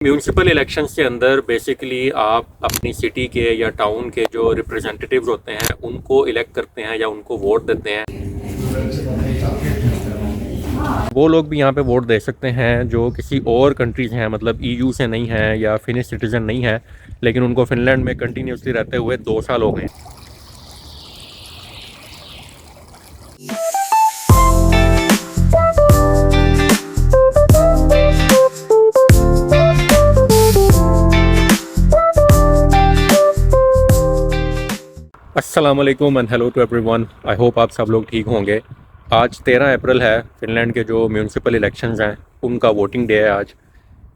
Municipal elections के अंदर basically आप अपनी सिटी के या टाउन के जो रिप्रेजेंटेटिव्स होते हैं उनको इलेक्ट करते हैं या उनको वोट देते हैं। वो लोग भी यहाँ पे वोट दे सकते हैं जो किसी और कंट्रीज़ हैं, मतलब ईयू से नहीं है या फिनिश सिटीज़न नहीं है, लेकिन उनको फिनलैंड में कंटिन्यूसली रहते हुए 2 साल हो गए। अस्सलामुअलैकुम and hello to everyone. I hope आप सब लोग ठीक होंगे। आज 13 अप्रैल है। फिनलैंड के जो म्यूनसिपल इलेक्शंस हैं उनका वोटिंग डे है आज।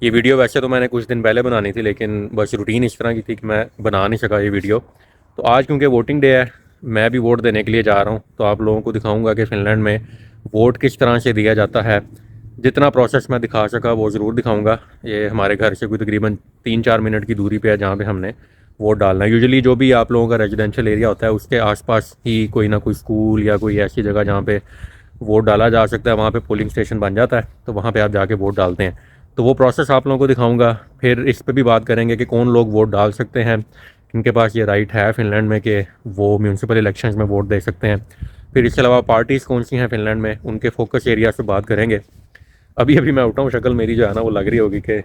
ये वीडियो वैसे तो मैंने कुछ दिन पहले बनानी थी, लेकिन बस रूटीन इस तरह की थी कि मैं बना नहीं सका ये वीडियो। तो आज क्योंकि वोटिंग डे है, मैं भी वोट देने के लिए जा रहा हूँ, तो आप लोगों को दिखाऊँगा कि फ़िनलैंड में वोट किस तरह से दिया जाता है। जितना प्रोसेस मैं दिखा सका वो ज़रूर दिखाऊँगा। ये हमारे घर से कोई तकरीबन 3-4 मिनट की दूरी पर है जहाँ पर हमने वोट डालना है। यूजुअली जो भी आप लोगों का रेजिडेंशियल एरिया होता है उसके आसपास ही कोई ना कोई स्कूल या कोई ऐसी जगह जहाँ पे वोट डाला जा सकता है, वहाँ पे पोलिंग स्टेशन बन जाता है, तो वहाँ पे आप जाके वोट डालते हैं। तो वो प्रोसेस आप लोगों को दिखाऊंगा। फिर इस पे भी बात करेंगे कि कौन लोग वोट डाल सकते हैं, इनके पास ये राइट है फ़िनलैंड में कि वो म्यूनसिपल इलेक्शंस में वोट दे सकते हैं। फिर इसके अलावा पार्टीज़ कौन सी हैं फ़िनलैंड में, उनके फोकस एरिया से बात करेंगे। अभी अभी मैं उठा हूँ, शक्ल मेरी जो है ना वो लग रही होगी कि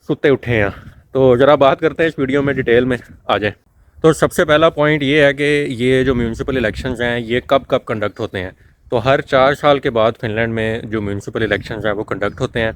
सुते उठे हैं। तो ज़रा बात करते हैं इस वीडियो में, डिटेल में आ जाए। तो सबसे पहला पॉइंट ये है कि ये जो म्यूनसिपल इलेक्शंस हैं ये कब कब कंडक्ट होते हैं। तो हर 4 साल के बाद फिनलैंड में जो म्यूनसिपल इलेक्शंस हैं वो कंडक्ट होते हैं।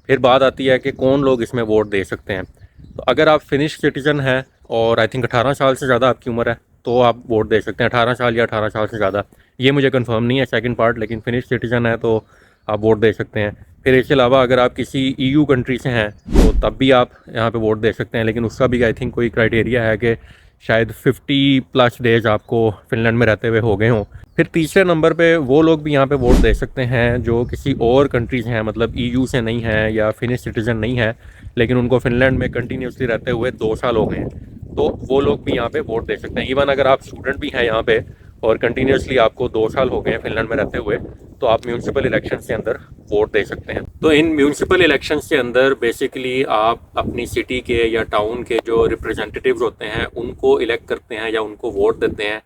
फिर बात आती है कि कौन लोग इसमें वोट दे सकते हैं। तो अगर आप फिनिश सिटीज़न हैं और आई थिंक 18 साल से ज़्यादा आपकी उम्र है तो आप वोट दे सकते हैं। 18 साल या 18 साल से ज़्यादा, ये मुझे कंफर्म नहीं है सेकंड पार्ट, लेकिन फिनिश सिटीज़न है तो आप वोट दे सकते हैं। फिर इसके अलावा अगर आप किसी ईयू कंट्री से हैं तो तब भी आप यहाँ पे वोट दे सकते हैं, लेकिन उसका भी आई थिंक कोई क्राइटेरिया है कि शायद 50+ डेज़ आपको फिनलैंड में रहते हुए हो गए हों। फिर तीसरे नंबर पे वो लोग भी यहाँ पे वोट दे सकते हैं जो किसी और कंट्रीज़ हैं, मतलब ईयू से नहीं है या फिनिश सिटीज़न नहीं है, लेकिन उनको फिनलैंड में कंटिन्यूसली रहते हुए 2 साल हो गए हैं, तो वो लोग भी यहाँ पे वोट दे सकते हैं। इवन अगर आप स्टूडेंट भी हैं यहाँ पे और कंटिन्यूसली आपको 2 साल हो गए हैं फिनलैंड में रहते हुए, तो आप म्यूनसिपल इलेक्शन के अंदर वोट दे सकते हैं। तो इन म्यूनसिपल इलेक्शंस के अंदर बेसिकली आप अपनी सिटी के या टाउन के जो रिप्रेजेंटेटिव्स होते हैं उनको इलेक्ट करते हैं या उनको वोट देते हैं।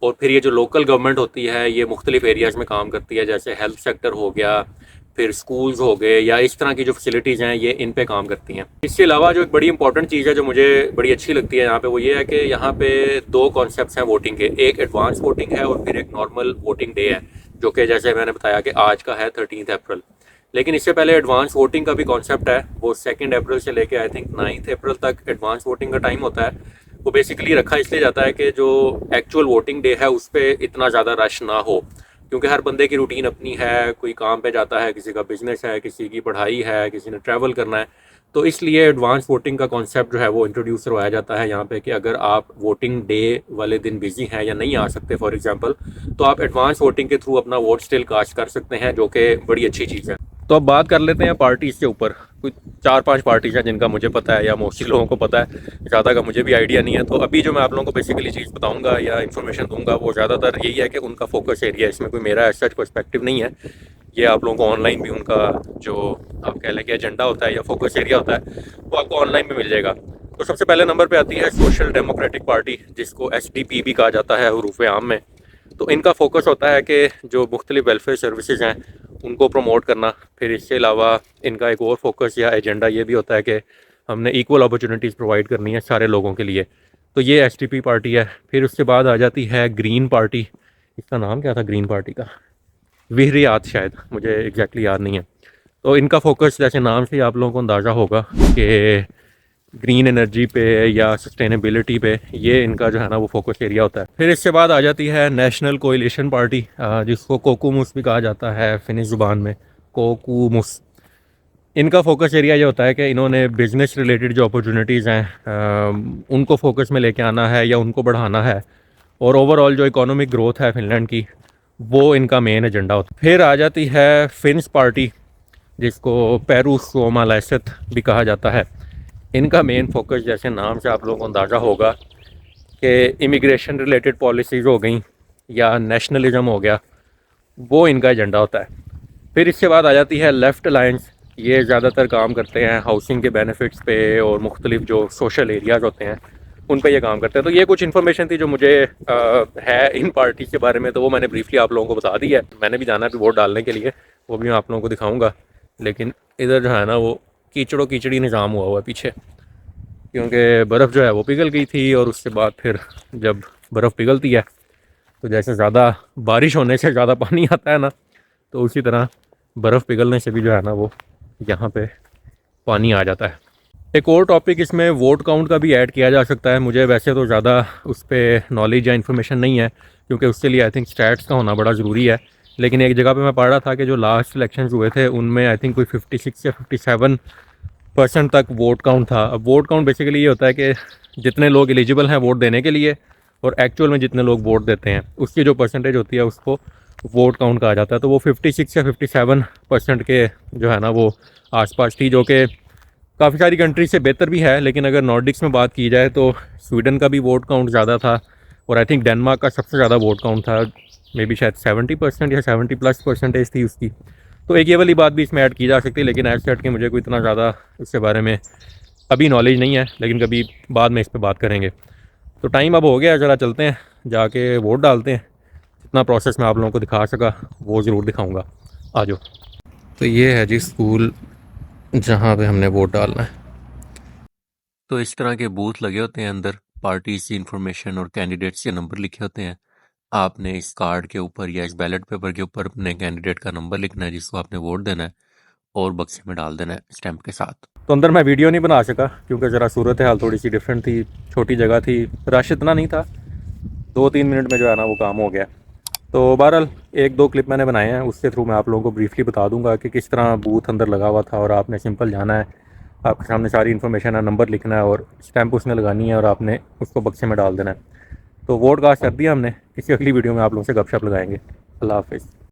और फिर ये जो लोकल गवर्नमेंट होती है ये मुख्तलिफ एरियाज़ में काम करती है, जैसे हेल्थ सेक्टर हो गया, फिर स्कूल्स हो गए, या इस तरह की जो फैसिलिटीज़ हैं ये इन पे काम करती हैं। इसके अलावा जो एक बड़ी इंपॉर्टेंट चीज़ है जो मुझे बड़ी अच्छी लगती है यहाँ पे, वो ये है कि यहाँ पे 2 कॉन्सेप्ट्स हैं वोटिंग के। एक एडवांस वोटिंग है और फिर एक नॉर्मल वोटिंग डे है, जो कि जैसे मैंने बताया कि आज का है 13 अप्रैल। लेकिन इससे पहले एडवांस वोटिंग का भी कॉन्सेप्ट है, वो 2 अप्रैल से लेके आई थिंक 9 अप्रैल तक एडवांस वोटिंग का टाइम होता है। वो बेसिकली रखा इसलिए जाता है कि जो एक्चुअल वोटिंग डे है उस पर इतना ज़्यादा रश ना हो, क्योंकि हर बंदे की रूटीन अपनी है, कोई काम पे जाता है, किसी का बिजनेस है, किसी की पढ़ाई है, किसी ने ट्रैवल करना है। तो इसलिए एडवांस वोटिंग का कॉन्सेप्ट जो है वो इंट्रोड्यूस करवाया जाता है यहाँ पे कि अगर आप वोटिंग डे वाले दिन बिजी हैं या नहीं आ सकते फॉर एग्जांपल, तो आप एडवांस वोटिंग के थ्रू अपना वोट स्टिल कास्ट कर सकते हैं, जो कि बड़ी अच्छी चीज़ है। तो अब बात कर लेते हैं पार्टीज़ के ऊपर। कुछ 4-5 पार्टीज़ हैं जिनका मुझे पता है या मोस्टली लोगों को पता है, ज़्यादा का मुझे भी आइडिया नहीं है। तो अभी जो मैं आप लोगों को बेसिकली चीज़ बताऊंगा या इन्फॉर्मेशन दूंगा वो ज़्यादातर यही है कि उनका फोकस एरिया, इसमें कोई मेरा ऐसा पर्सपेक्टिव नहीं है। ये आप लोगों को ऑनलाइन भी उनका जो आप कह लें कि एजेंडा होता है या फोकस एरिया होता है वो आपको ऑनलाइन में मिल जाएगा। तो सबसे पहले नंबर पर आती है सोशल डेमोक्रेटिक पार्टी, जिसको SDP भी कहा जाता है हरूफ आम में। तो इनका फोकस होता है कि जो मुख्तलिफ वेलफेयर सर्विसेज हैं उनको प्रमोट करना। फिर इसके अलावा इनका एक और फोकस या एजेंडा ये भी होता है कि हमने इक्वल अपॉर्चुनिटीज़ प्रोवाइड करनी है सारे लोगों के लिए। तो ये SDP पार्टी है। फिर उसके बाद आ जाती है ग्रीन पार्टी। इसका नाम क्या था ग्रीन पार्टी का, विहरियात शायद, मुझे एग्जैक्टली याद नहीं है। तो इनका फोकस जैसे नाम से आप लोगों को अंदाज़ा होगा कि ग्रीन एनर्जी पे या सस्टेनेबिलिटी पे, ये इनका जो है ना वो फोकस एरिया होता है। फिर इसके बाद आ जाती है नेशनल कोएलिशन पार्टी, जिसको कोकूमुस भी कहा जाता है फिनिश ज़ुबान में, कोकूमुस। इनका फोकस एरिया ये होता है कि इन्होंने बिज़नेस रिलेटेड जो अपॉर्चुनिटीज़ हैं उनको फोकस में लेके आना है या उनको बढ़ाना है, और ओवरऑल जो इकोनॉमिक ग्रोथ है फिनलैंड की वो इनका मेन एजेंडा होता है। फिर आ जाती है फिन्स पार्टी, जिसको पेरूसोमालैसेत भी कहा जाता है। इनका मेन फोकस जैसे नाम से आप लोगों को अंदाज़ा होगा कि इमिग्रेशन रिलेटेड पॉलिसीज़ हो गई या नेशनलिज्म हो गया, वो इनका एजेंडा होता है। फिर इसके बाद आ जाती है लेफ़्ट अलायंस, ये ज़्यादातर काम करते हैं हाउसिंग के बेनिफिट्स पे और मुख्तलिफ जो सोशल एरियाज़ होते हैं उन पे ये काम करते हैं। तो ये कुछ इन्फॉर्मेशन थी जो मुझे है इन पार्टी के बारे में, तो वो मैंने ब्रीफली आप लोगों को बता दी है। मैंने भी जाना है वोट डालने के लिए, वो भी मैं आप लोगों को दिखाऊँगा। लेकिन इधर जो है ना वो कीचड़ो कीचड़ी निज़ाम हुआ हुआ है पीछे, क्योंकि बर्फ़ जो है वो पिघल गई थी और उसके बाद फिर जब बर्फ़ पिघलती है तो जैसे ज़्यादा बारिश होने से ज़्यादा पानी आता है ना, तो उसी तरह बर्फ़ पिघलने से भी जो है ना वो यहाँ पे पानी आ जाता है। एक और टॉपिक इसमें वोट काउंट का भी ऐड किया जा सकता है। मुझे वैसे तो ज़्यादा उस पर नॉलेज या इन्फॉर्मेशन नहीं है, क्योंकि उसके लिए आई थिंक स्टैट्स का होना बड़ा ज़रूरी है। लेकिन एक जगह पे मैं पढ़ रहा था कि जो लास्ट इलेक्शंस हुए थे उनमें आई थिंक कोई 56 या 57% तक वोट काउंट था। अब वोट काउंट बेसिकली ये होता है कि जितने लोग एलिजिबल हैं वोट देने के लिए और एक्चुअल में जितने लोग वोट देते हैं उसकी जो परसेंटेज होती है उसको वोट काउंट कहा जाता है। तो वो 56 या 57% के जो है ना वो आसपास थी, जो कि काफ़ी सारी कंट्री से बेहतर भी है। लेकिन अगर नॉर्डिक्स में बात की जाए तो स्वीडन का भी वोट काउंट ज़्यादा था और आई थिंक डेनमार्क का सबसे ज़्यादा वोट काउंट था, मे बी शायद 70% या 70+ % थी उसकी। तो एक ये वाली बात भी इसमें ऐड की जा सकती है, लेकिन ऐड सेट के मुझे कोई इतना ज़्यादा इसके बारे में अभी नॉलेज नहीं है, लेकिन कभी बाद में इस पर बात करेंगे। तो टाइम अब हो गया, ज़रा चलते हैं जाके वोट डालते हैं। जितना प्रोसेस मैं आप लोगों को दिखा सका वो ज़रूर दिखाऊँगा। आ जाओ। तो ये है जी स्कूल जहाँ पे हमने वोट डालना है। तो इस तरह के बूथ लगे होते हैं अंदर, पार्टीज की इंफॉर्मेशन और कैंडिडेट्स के नंबर लिखे होते हैं। आपने इस कार्ड के ऊपर या इस बैलेट पेपर के ऊपर अपने कैंडिडेट का नंबर लिखना है जिसको आपने वोट देना है और बक्से में डाल देना है स्टैंप के साथ। तो अंदर मैं वीडियो नहीं बना सका क्योंकि ज़रा सूरत हाल थोड़ी सी डिफरेंट थी, छोटी जगह थी, रश इतना नहीं था। 2-3 मिनट में जो है ना वो काम हो गया। तो बहरहाल 1-2 क्लिप मैंने बनाए हैं, उसके थ्रू मैं आप लोगों को ब्रीफली बता दूंगा कि किस तरह बूथ अंदर लगा हुआ था और आपने सिंपल जाना है, आपके सामने सारी इन्फॉर्मेशन है, नंबर लिखना है और स्टैंप उसने लगानी है और आपने उसको बक्से में डाल देना है। तो वोट कास्ट कर दिया हमने। किसी अगली वीडियो में आप लोगों से गपशप लगाएंगे। अल्लाह हाफ़िज़।